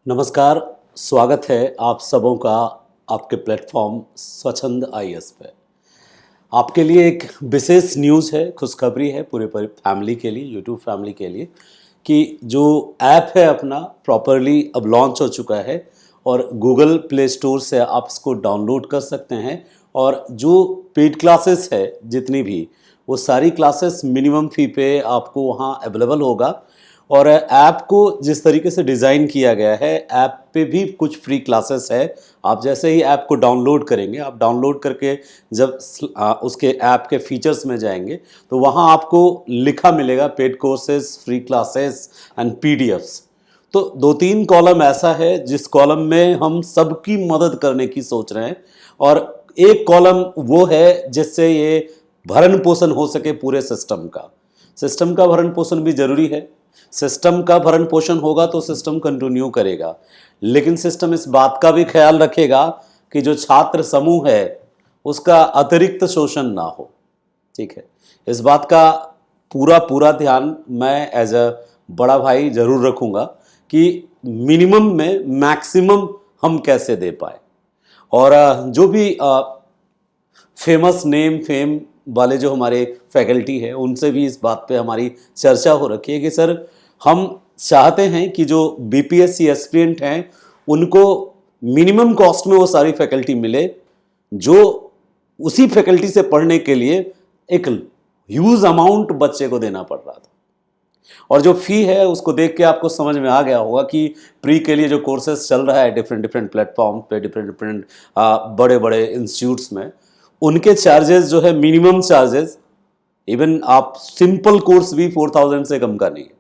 नमस्कार। स्वागत है आप सबों का आपके प्लेटफॉर्म स्वच्छंद आईएएस पे। आपके लिए एक विशेष न्यूज़ है, खुशखबरी है पूरे फैमिली के लिए, यूट्यूब फैमिली के लिए कि जो ऐप है अपना प्रॉपरली अब लॉन्च हो चुका है और गूगल प्ले स्टोर से आप इसको डाउनलोड कर सकते हैं। और जो पेड क्लासेस है जितनी भी, वो सारी क्लासेस मिनिमम फ़ी पे आपको वहाँ अवेलेबल होगा। और ऐप को जिस तरीके से डिज़ाइन किया गया है, ऐप पे भी कुछ फ्री क्लासेस है। आप जैसे ही ऐप को डाउनलोड करेंगे, आप डाउनलोड करके जब उसके ऐप के फीचर्स में जाएंगे तो वहाँ आपको लिखा मिलेगा paid courses, free classes and PDFs. तो दो तीन कॉलम ऐसा है जिस कॉलम में हम सबकी मदद करने की सोच रहे हैं, और एक कॉलम वो है जिससे ये भरण पोषण हो सके पूरे सिस्टम का। सिस्टम का भरण पोषण भी जरूरी है। सिस्टम का भरण पोषण होगा तो सिस्टम कंटिन्यू करेगा, लेकिन सिस्टम इस बात का भी ख्याल रखेगा कि जो छात्र समूह है उसका अतिरिक्त शोषण ना हो। ठीक है, इस बात का पूरा पूरा ध्यान मैं एज अ बड़ा भाई जरूर रखूंगा कि मिनिमम में मैक्सिमम हम कैसे दे पाए। और जो भी फेमस नेम फेम वाले जो हमारे फैकल्टी है उनसे भी इस बात पे हमारी चर्चा हो रखी है कि सर, हम चाहते हैं कि जो बीपीएससी एस्पिरेंट हैं उनको मिनिमम कॉस्ट में वो सारी फैकल्टी मिले जो उसी फैकल्टी से पढ़ने के लिए एक ह्यूज अमाउंट बच्चे को देना पड़ रहा था। और जो फी है उसको देख के आपको समझ में आ गया होगा कि प्री के लिए जो कोर्सेज चल रहा है डिफरेंट डिफरेंट प्लेटफॉर्म पे, डिफरेंट डिफरेंट बड़े बड़े इंस्टीट्यूट्स में, उनके चार्जेस जो है मिनिमम चार्जेस, इवन आप सिंपल कोर्स भी 4000 से कम का नहीं है।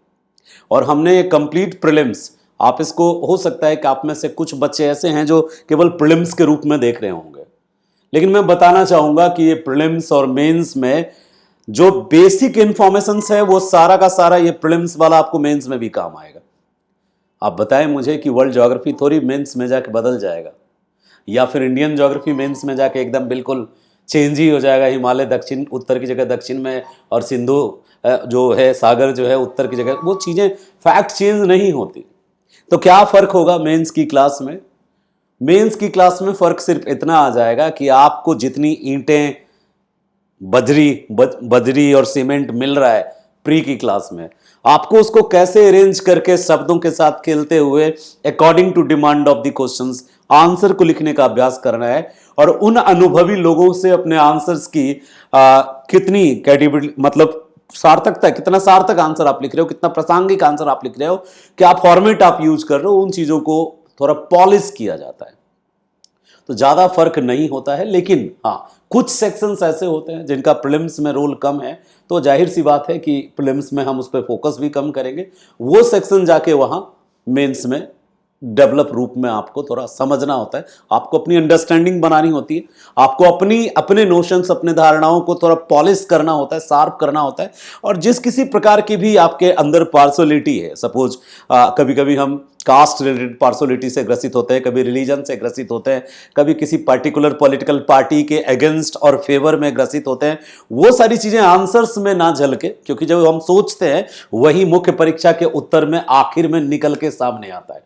और हमने ये कंप्लीट प्रीलिम्स, आप इसको हो सकता है कि आप में से कुछ बच्चे ऐसे हैं जो केवल प्रीलिम्स के रूप में देख रहे होंगे, लेकिन मैं बताना चाहूंगा कि ये प्रीलिम्स और मेंस में जो बेसिक इंफॉर्मेशन है वो सारा का सारा ये प्रीलिम्स वाला आपको मेंस में भी काम आएगा। आप बताएं मुझे कि वर्ल्ड ज्योग्राफी थोड़ी मेंस में जाके बदल जाएगा, या फिर इंडियन ज्योग्राफी मेंस में जाके एकदम बिल्कुल चेंज ही हो जाएगा। हिमालय दक्षिण उत्तर की जगह दक्षिण में, और सिंधु जो है सागर जो है उत्तर की जगह, वो चीज़ें फैक्ट चेंज नहीं होती। तो क्या फ़र्क होगा मेंस की क्लास में? मेंस की क्लास में फ़र्क सिर्फ इतना आ जाएगा कि आपको जितनी ईंटें, बजरी और सीमेंट मिल रहा है प्री की क्लास में, आपको उसको कैसे अरेंज करके शब्दों के साथ खेलते हुए according to demand of the questions answer को लिखने का अभ्यास करना है। और उन अनुभवी लोगों से अपने आंसर्स की कितनी क्रेडिबिलिटी, मतलब सार्थकता, कितना सार्थक आंसर आप लिख रहे हो, कितना प्रासंगिक आंसर आप लिख रहे हो, क्या फॉर्मेट आप यूज कर रहे हो, उन चीजों को थोड़ा पॉलिश किया जाता है। तो ज़्यादा फर्क नहीं होता है, लेकिन हाँ, कुछ सेक्शंस ऐसे होते हैं जिनका प्रीलिम्स में रोल कम है, तो जाहिर सी बात है कि प्रीलिम्स में हम उस पर फोकस भी कम करेंगे। वो सेक्शन जाके वहाँ मेंस में डेवलप रूप में आपको थोड़ा समझना होता है, आपको अपनी अंडरस्टैंडिंग बनानी होती है, आपको अपने नोशंस, अपने धारणाओं को थोड़ा पॉलिश करना होता है, शार्प करना होता है। और जिस किसी प्रकार की भी आपके अंदर पार्सोलिटी है, सपोज कभी कभी हम कास्ट रिलेटेड पार्सोलिटी से ग्रसित होते हैं, कभी रिलीजन से ग्रसित होते हैं, कभी किसी पर्टिकुलर पॉलिटिकल पार्टी के अगेंस्ट और फेवर में ग्रसित होते हैं, वो सारी चीजें आंसर्स में ना झलके, क्योंकि जब हम सोचते हैं वही मुख्य परीक्षा के उत्तर में आखिर में निकल के सामने आता है।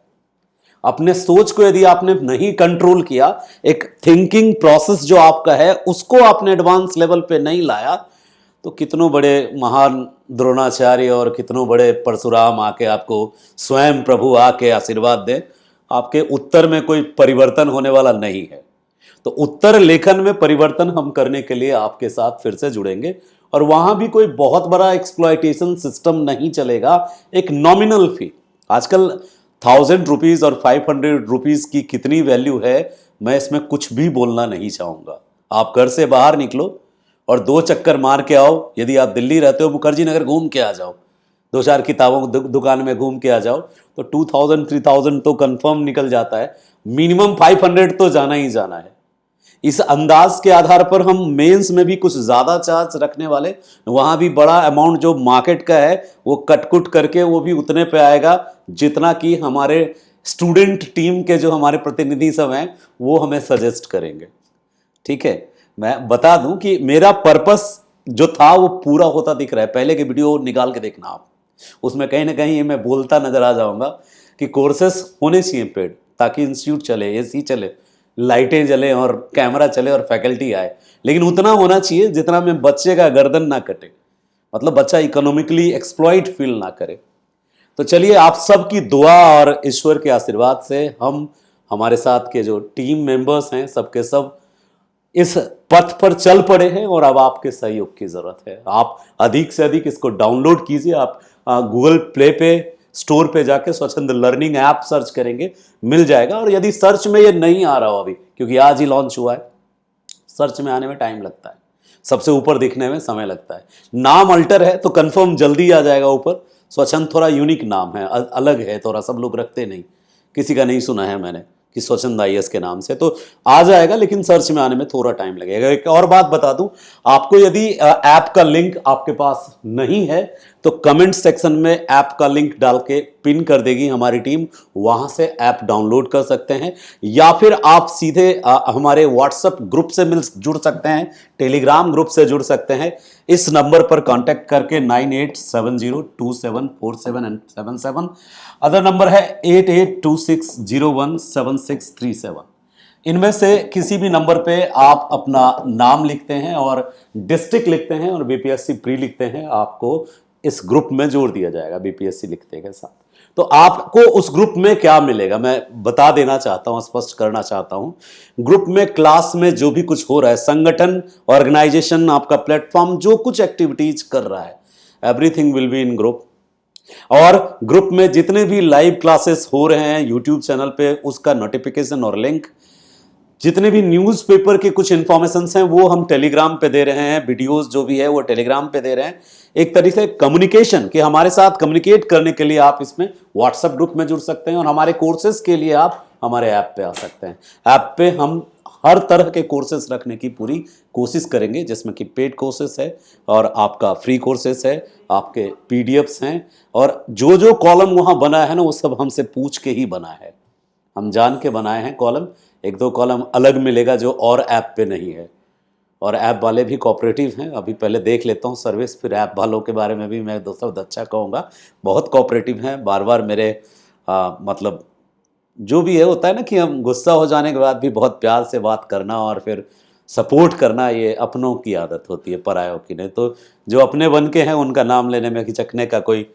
अपने सोच को यदि आपने नहीं कंट्रोल किया, एक थिंकिंग प्रोसेस जो आपका है उसको आपने एडवांस लेवल पे नहीं लाया, तो कितनों बड़े महान द्रोणाचार्य और कितनों बड़े परशुराम आके आपको स्वयं प्रभु आके आशीर्वाद दें, आपके उत्तर में कोई परिवर्तन होने वाला नहीं है। तो उत्तर लेखन में परिवर्तन हम करने के लिए आपके साथ फिर से जुड़ेंगे, और वहां भी कोई बहुत बड़ा एक्सप्लॉयटेशन सिस्टम नहीं चलेगा। एक नॉमिनल फी, आजकल 1000 रुपीज और 500 रुपीज की कितनी वैल्यू है, मैं इसमें कुछ भी बोलना नहीं चाहूंगा। आप घर से बाहर निकलो और 2 चक्कर मार के आओ। यदि आप दिल्ली रहते हो, मुखर्जी नगर घूम के आ जाओ, 2-4 किताबों दुकान में घूम के आ जाओ, तो 2000-3000 तो कंफर्म निकल जाता है। मिनिमम 500 तो जाना ही जाना है। इस अंदाज के आधार पर हम मेंस में भी कुछ ज़्यादा चार्ज रखने वाले, वहाँ भी बड़ा अमाउंट जो मार्केट का है वो कटकुट करके वो भी उतने पे आएगा जितना कि हमारे स्टूडेंट टीम के जो हमारे प्रतिनिधि सब हैं वो हमें सजेस्ट करेंगे। ठीक है, मैं बता दूं कि मेरा पर्पस जो था वो पूरा होता दिख रहा है। पहले के वीडियो निकाल के देखना आप, उसमें कहीं ना कहीं मैं बोलता नजर आ जाऊंगा कि कोर्सेस होने चाहिए पेड, ताकि इंस्टीट्यूट चले, एसी चले, लाइटें जले और कैमरा चले और फैकल्टी आए, लेकिन उतना होना चाहिए जितना में बच्चे का गर्दन ना कटे, मतलब बच्चा इकोनॉमिकली एक्सप्लॉइट फील ना करे। तो चलिए, आप सबकी दुआ और ईश्वर के आशीर्वाद से हम, हमारे साथ के जो टीम मेंबर्स हैं, सबके सब इस पथ पर चल पड़े हैं और अब आपके सहयोग की जरूरत है। आप अधिक से अधिक इसको डाउनलोड कीजिए। आप गूगल प्ले पे, स्टोर पे जाके स्वच्छंद लर्निंग ऐप सर्च करेंगे, मिल जाएगा। और यदि सर्च में ये नहीं आ रहा हो अभी, क्योंकि आज ही लॉन्च हुआ है, सर्च में आने में टाइम लगता है, सबसे ऊपर दिखने में समय लगता है। नाम अल्टर है तो कंफर्म जल्दी आ जाएगा ऊपर। स्वच्छंद थोड़ा यूनिक नाम है, अलग है थोड़ा, सब लोग रखते नहीं, किसी का नहीं सुना है मैंने कि स्वच्छंद आईएएस के नाम से, तो आ जाएगा, लेकिन सर्च में आने में थोड़ा टाइम लगेगा। एक और बात बता दूं आपको, यदि ऐप का लिंक आपके पास नहीं है तो कमेंट सेक्शन में ऐप का लिंक डाल के पिन कर देगी हमारी टीम, वहां से ऐप डाउनलोड कर सकते हैं, या फिर आप सीधे हमारे व्हाट्सएप ग्रुप से जुड़ सकते हैं, टेलीग्राम ग्रुप से जुड़ सकते हैं। इस नंबर पर कांटेक्ट करके 9870274777, अदर नंबर है 8826017637। इनमें से किसी भी नंबर पे आप अपना नाम लिखते हैं और डिस्ट्रिक्ट लिखते हैं और बीपीएससी प्री लिखते हैं, आपको इस ग्रुप में जोड़ दिया जाएगा बीपीएससी लिखते के साथ। तो आपको उस ग्रुप में क्या मिलेगा मैं बता देना चाहता हूं, स्पष्ट करना चाहता हूं। ग्रुप में क्लास में जो भी कुछ हो रहा है, संगठन, ऑर्गेनाइजेशन, आपका प्लेटफॉर्म जो कुछ एक्टिविटीज कर रहा है, everything will be in group. और ग्रुप में जितने भी लाइव क्लासेस हो रहे हैं यूट्यूब चैनल पे, उसका नोटिफिकेशन और लिंक, जितने भी न्यूज़पेपर के कुछ इंफॉर्मेशंस हैं वो हम टेलीग्राम पे दे रहे हैं, वीडियोस जो भी है वो टेलीग्राम पे दे रहे हैं। एक तरीके से कम्युनिकेशन, कि हमारे साथ कम्युनिकेट करने के लिए आप इसमें व्हाट्सएप ग्रुप में जुड़ सकते हैं, और हमारे कोर्सेज के लिए आप हमारे ऐप पे आ सकते हैं। ऐप पे हम हर तरह के कोर्सेज रखने की पूरी कोशिश करेंगे, जिसमें कि पेड कोर्सेज है और आपका फ्री कोर्सेज है, आपके पीडीएफ्स हैं, और जो जो कॉलम वहाँ बना है ना, वो सब हमसे पूछ के ही बना है, हम जान के बनाए हैं कॉलम। एक दो कॉलम अलग मिलेगा जो और ऐप पे नहीं है, और ऐप वाले भी कोऑपरेटिव हैं। अभी पहले देख लेता हूँ सर्विस, फिर ऐप वालों के बारे में भी मैं दो शब्द अच्छा कहूँगा। बहुत कोऑपरेटिव हैं, बार बार मेरे मतलब जो भी है, होता है ना कि हम गुस्सा हो जाने के बाद भी बहुत प्यार से बात करना और फिर सपोर्ट करना, ये अपनों की आदत होती है, परायों की नहीं। तो जो अपने बन के हैं उनका नाम लेने में खिचकने का कोई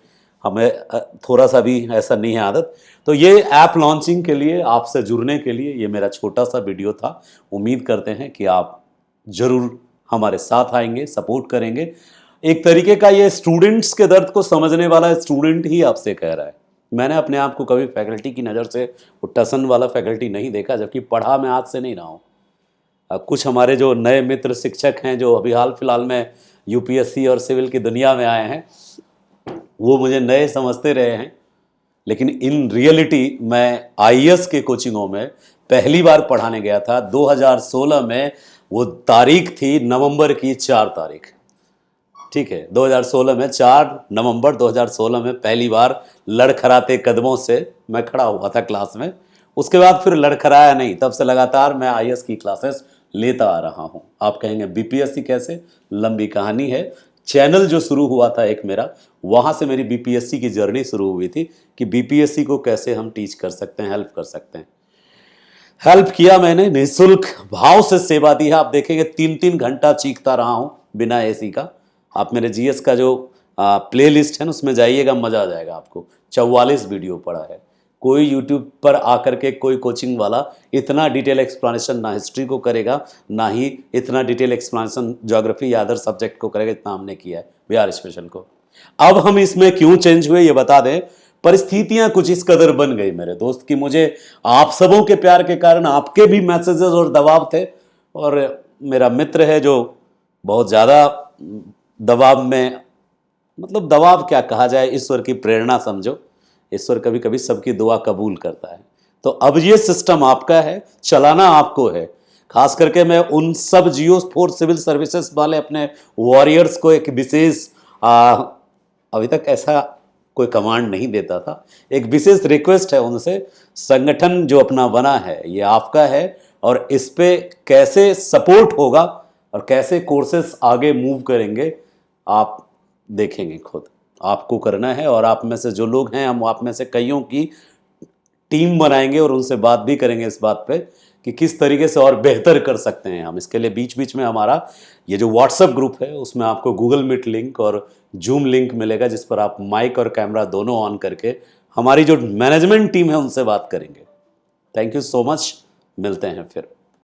हमें थोड़ा सा भी ऐसा नहीं है आदत। तो ये ऐप लॉन्चिंग के लिए, आपसे जुड़ने के लिए ये मेरा छोटा सा वीडियो था। उम्मीद करते हैं कि आप ज़रूर हमारे साथ आएंगे, सपोर्ट करेंगे। एक तरीके का ये स्टूडेंट्स के दर्द को समझने वाला स्टूडेंट ही आपसे कह रहा है। मैंने अपने आप को कभी फैकल्टी की नज़र से वो टसन वाला फैकल्टी नहीं देखा, जबकि पढ़ा मैं आज से नहीं रहा हूँ। कुछ हमारे जो नए मित्र शिक्षक हैं जो अभी हाल फिलहाल में यूपीएससी और सिविल की दुनिया में आए हैं, वो मुझे नए समझते रहे हैं, लेकिन इन रियलिटी मैं आईएएस के कोचिंगों में पहली बार पढ़ाने गया था 2016 में। वो तारीख थी नवंबर की 4 तारीख, ठीक है, 2016 में 4 नवंबर 2016 में पहली बार लड़खड़ाते कदमों से मैं खड़ा हुआ था क्लास में। उसके बाद फिर लड़खड़ाया नहीं, तब से लगातार मैं आईएएस की क्लासेस लेता आ रहा हूं। आप कहेंगे बीपीएससी कैसे, लंबी कहानी है। चैनल जो शुरू हुआ था एक मेरा, वहाँ से मेरी बीपीएससी की जर्नी शुरू हुई थी कि बीपीएससी को कैसे हम टीच कर सकते हैं, हेल्प कर सकते हैं। हेल्प किया मैंने, निःशुल्क भाव से सेवा दी है। आप देखेंगे 3-3 घंटा चीखता रहा हूँ बिना एसी का। आप मेरे जीएस का जो प्ले लिस्ट है ना, उसमें जाइएगा, मज़ा आ जाएगा आपको। 44 वीडियो पड़ा है। कोई यूट्यूब पर आकर के कोई कोचिंग वाला इतना डिटेल एक्सप्लेनेशन ना हिस्ट्री को करेगा, ना ही इतना डिटेल एक्सप्लेनेशन ज्योग्राफी या अदर सब्जेक्ट को करेगा जितना हमने किया है बिहार स्पेशल को। अब हम इसमें क्यों चेंज हुए ये बता दें। परिस्थितियां कुछ इस कदर बन गई मेरे दोस्त कि मुझे आप सबों के प्यार के कारण, आपके भी मैसेजेस और दबाव थे, और मेरा मित्र है जो बहुत ज़्यादा दबाव में, मतलब दबाव क्या कहा जाए, ईश्वर की प्रेरणा समझो। ईश्वर कभी कभी सबकी दुआ कबूल करता है। तो अब ये सिस्टम आपका है, चलाना आपको है। खास करके मैं उन सब जियो फोर्स सिविल सर्विसेज वाले अपने वॉरियर्स को एक विशेष, अभी तक ऐसा कोई कमांड नहीं देता था, एक विशेष रिक्वेस्ट है उनसे, संगठन जो अपना बना है ये आपका है, और इस पे कैसे सपोर्ट होगा और कैसे कोर्सेस आगे मूव करेंगे आप देखेंगे खुद। आपको करना है, और आप में से जो लोग हैं, हम आप में से कईयों की टीम बनाएंगे और उनसे बात भी करेंगे इस बात पे कि किस तरीके से और बेहतर कर सकते हैं हम। इसके लिए बीच बीच में हमारा ये जो व्हाट्सएप ग्रुप है उसमें आपको गूगल मीट लिंक और जूम लिंक मिलेगा, जिस पर आप माइक और कैमरा दोनों ऑन करके हमारी जो मैनेजमेंट टीम है उनसे बात करेंगे। थैंक यू सो मच, मिलते हैं फिर।